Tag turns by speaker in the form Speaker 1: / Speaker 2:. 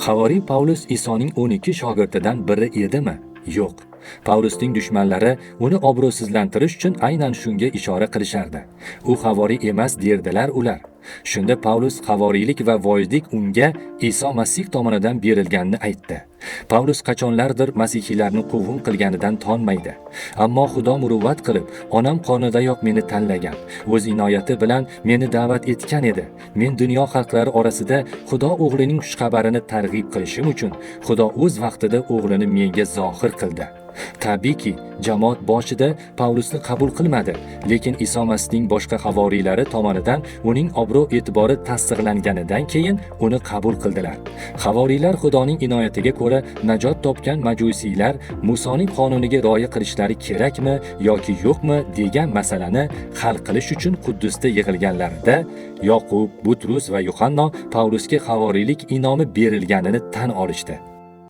Speaker 1: Havoriy Pavlus Isoning 12 shogirdidan biri edimi? Yo'q. Pavlusning dushmanlari uni obro'sizlantirish uchun aynan shunga ishora qilishardi. U havoriy emas derdilar ular. Shunda Pavlus havoriylik va voizlik unga Iso Masih tomonidan berilganini aytdi. Pavlus qachonlardir masihiylarni quvg'in qilganidan tonmaydi. Ammo Xudo muruvvat qilib, onam qornidayoq meni tanlagan, o'z inoyati bilan meni da'vat etgan edi. Men dunyo xalqlari orasida Xudo o'g'lining xushxabarini targ'ib qilishim uchun Xudo o'z vaqtida o'g'lini menga zohir qildi. Tabiiyki, jamoat boshida Pavlusni qabul qilmadi, lekin Iso Masihning boshqa havoriylari tomonidan uning obro'-e'tibori tasdiqlanganidan keyin uni qabul qildilar. Havoriylar Xudoning inoyatiga ko'ra najot topgan majusiylar Musoning qonuniga rioya qilishlari kerakmi yoki yo'qmi degan masalani hal qilish uchun Quddusda yig'ilganlarida Yoqub, Butrus va Yuhanna Pavlusga havoriylik inomi berilganini tan olishdi.